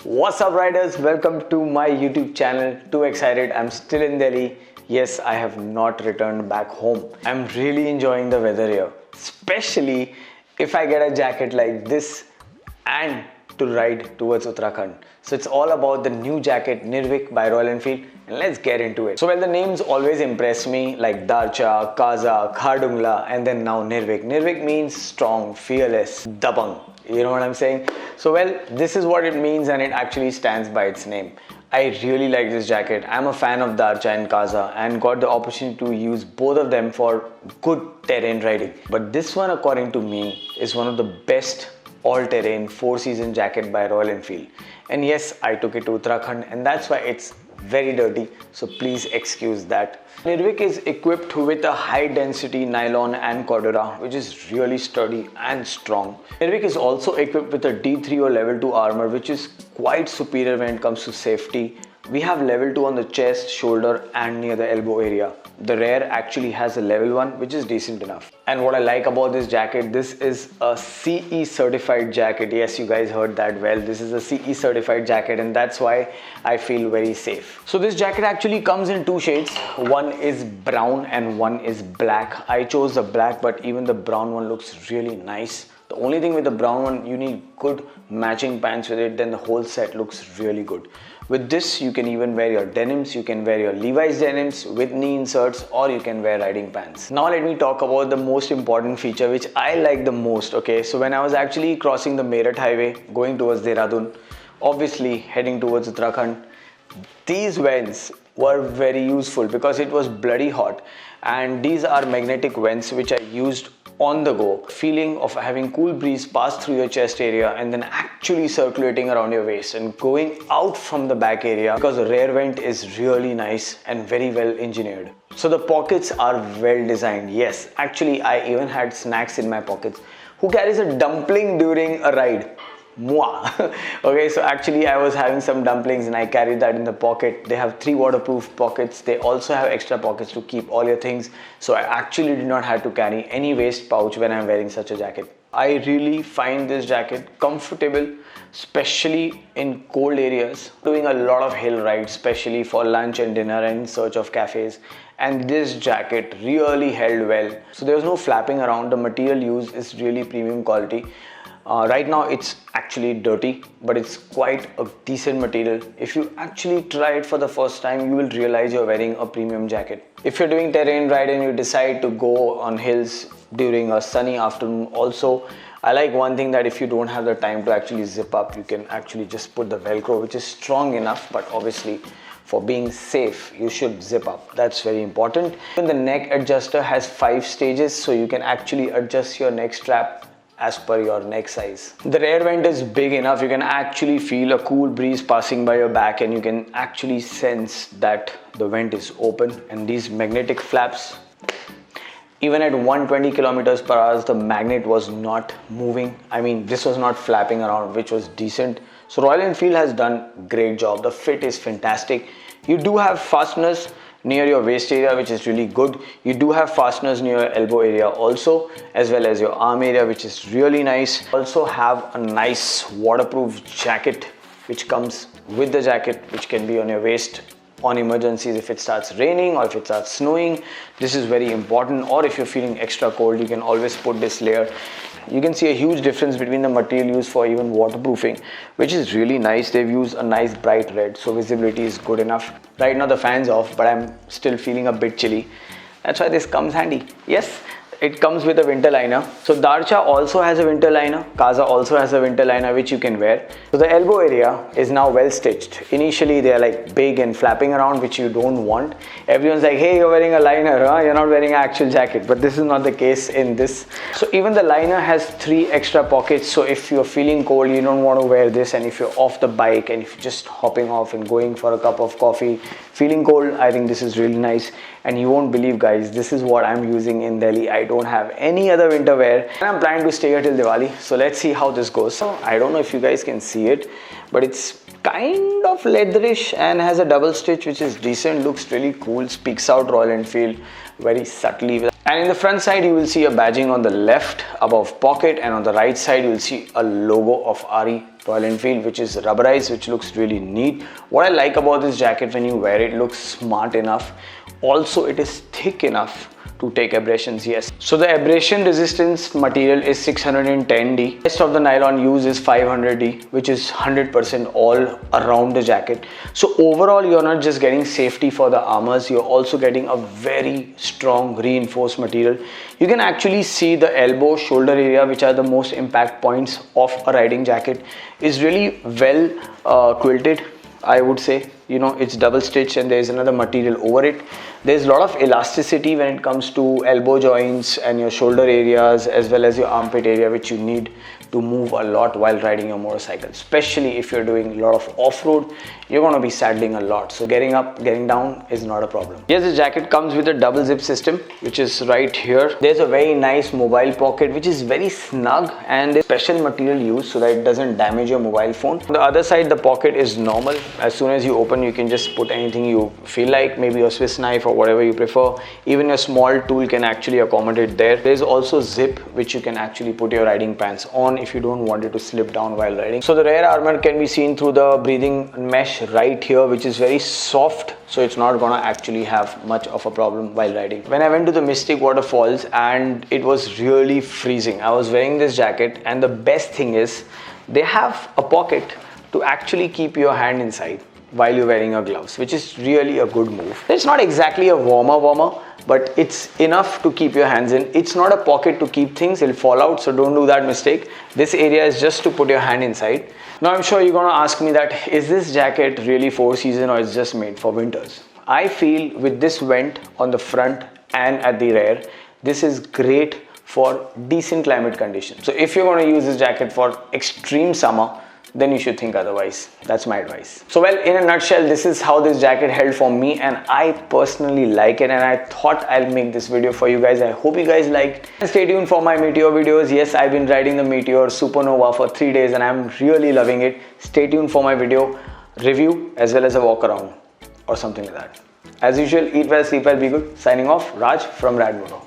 What's up riders, welcome to my YouTube channel. Too excited, I'm still in Delhi. Yes, I have not returned back home. I'm really enjoying the weather here, especially if I get a jacket like this and to ride towards Uttarakhand. So it's all about the new jacket Nirvik by Royal Enfield, and let's get into it. So well, the names always impress me, like Darcha, Kaza, Khardungla, and then now Nirvik. Nirvik means strong, fearless, dabang. You know what I'm saying? So well, this is what it means, and it actually stands by its name. I really like this jacket. I'm a fan of Darcha and Kaza and got the opportunity to use both of them for good terrain riding. But this one, according to me, is one of the best all-terrain 4-season jacket by Royal Enfield. And yes, I took it to Uttarakhand, and that's why it's very dirty, so please excuse that. Nirvik is equipped with a high density nylon and cordura, which is really sturdy and strong. Nirvik is also equipped with a D3O level 2 armor, which is quite superior when it comes to safety. We have level 2 on the chest, shoulder and near the elbow area. The rear actually has a level 1, which is decent enough. And what I like about this jacket, this is a CE certified jacket. Yes, you guys heard that well. This is a CE certified jacket, and that's why I feel very safe. So this jacket actually comes in 2 shades. One is brown and one is black. I chose the black, but even the brown one looks really nice. The only thing with the brown one, you need good matching pants with it, then the whole set looks really good. With this, you can even wear your denims, you can wear your Levi's denims with knee inserts, or you can wear riding pants. Now let me talk about the most important feature which I like the most. Okay, so when I was actually crossing the Meerut highway going towards Dehradun, obviously heading towards Uttarakhand, these vents were very useful because it was bloody hot, and these are magnetic vents which I used on the go. Feeling of having cool breeze pass through your chest area and then actually circulating around your waist and going out from the back area, because the rear vent is really nice and very well engineered. So the pockets are well designed. Yes, actually I even had snacks in my pockets. Who carries a dumpling during a ride? Moi. Okay, so actually I was having some dumplings and I carried that in the pocket. They have 3 waterproof pockets. They also have extra pockets to keep all your things. So I actually did not have to carry any waist pouch when I'm wearing such a jacket. I really find this jacket comfortable, especially in cold areas. Doing a lot of hill rides, especially for lunch and dinner and in search of cafes. And this jacket really held well. So there was no flapping around. The material used is really premium quality. Right now it's actually dirty, but it's quite a decent material. If you actually try it for the first time, you will realize you're wearing a premium jacket. If you're doing terrain ride and you decide to go on hills during a sunny afternoon also, I like one thing, that if you don't have the time to actually zip up, you can actually just put the Velcro, which is strong enough, but obviously for being safe, you should zip up. That's very important. And the neck adjuster has 5 stages, so you can actually adjust your neck strap as per your neck size. The rear vent is big enough, you can actually feel a cool breeze passing by your back, and you can actually sense that the vent is open. And these magnetic flaps, even at 120 kilometers per hour, the magnet was not moving. I mean, this was not flapping around, which was decent. So Royal Enfield has done a great job. The fit is fantastic. You do have fasteners near your waist area, which is really good. You do have fasteners near your elbow area also, as well as your arm area, which is really nice. Also have a nice waterproof jacket which comes with the jacket, which can be on your waist on emergencies if it starts raining or if it starts snowing. This is very important. Or if you're feeling extra cold, you can always put this layer. You can see a huge difference between the material used for even waterproofing, which is really nice. They've used a nice bright red, so visibility is good enough. Right now the fan's off, but I'm still feeling a bit chilly. That's why this comes handy. Yes, it comes with a winter liner. So Darcha also has a winter liner. Kaza also has a winter liner which you can wear. So the elbow area is now well stitched. Initially they are like big and flapping around, which you don't want. Everyone's like, hey, you're wearing a liner, huh? You're not wearing an actual jacket. But this is not the case in this. So even the liner has 3 extra pockets. So if you're feeling cold, you don't want to wear this. And if you're off the bike and if you're just hopping off and going for a cup of coffee, feeling cold, I think this is really nice. And you won't believe, guys, this is what I'm using in Delhi. I don't have any other winter wear, and I'm planning to stay here till Diwali. So let's see how this goes. So I don't know if you guys can see it, but it's kind of leatherish and has a double stitch, which is decent. Looks really cool, speaks out Royal Enfield very subtly. And in the front side, you will see a badging on the left above pocket, and on the right side, you will see a logo of RE Royal Enfield, which is rubberized, which looks really neat. What I like about this jacket, when you wear it, looks smart enough. Also, it is thick enough to take abrasions, yes. So the abrasion resistance material is 610D. The rest of the nylon used is 500D, which is 100% all around the jacket. So overall, you're not just getting safety for the armors, you're also getting a very strong reinforced material. You can actually see the elbow, shoulder area, which are the most impact points of a riding jacket, is really well quilted, I would say. You know, it's double stitched and there's another material over it. There's a lot of elasticity when it comes to elbow joints and your shoulder areas, as well as your armpit area, which you need to move a lot while riding your motorcycle. Especially if you're doing a lot of off-road, you're going to be saddling a lot. So getting up, getting down is not a problem. Yes, the jacket comes with a double zip system, which is right here. There's a very nice mobile pocket, which is very snug, and there's special material used so that it doesn't damage your mobile phone. On the other side, the pocket is normal. As soon as you open, you can just put anything you feel like, maybe your Swiss knife or whatever you prefer. Even a small tool can actually accommodate there. There's also zip, which you can actually put your riding pants on if you don't want it to slip down while riding. So the rear armor can be seen through the breathing mesh right here, which is very soft, so it's not gonna actually have much of a problem while riding. When I went to the Mystic waterfalls and it was really freezing, I was wearing this jacket, and the best thing is they have a pocket to actually keep your hand inside while you're wearing your gloves, which is really a good move. It's not exactly a warmer, but it's enough to keep your hands in. It's not a pocket to keep things, it'll fall out, so don't do that mistake. This area is just to put your hand inside. Now I'm sure you're gonna ask me that, is this jacket really 4-season or it's just made for winters? I feel with this vent on the front and at the rear, this is great for decent climate conditions. So if you're gonna use this jacket for extreme summer, then you should think otherwise. That's my advice. So well, in a nutshell, this is how this jacket held for me, and I personally like it, and I thought I'll make this video for you guys. I hope you guys liked. Stay tuned for my Meteor videos. Yes, I've been riding the Meteor Supernova for 3 days and I'm really loving it. Stay tuned for my video review as well as a walk around or something like that. As usual, eat well, sleep well, be good. Signing off, Raj from RADMOTO.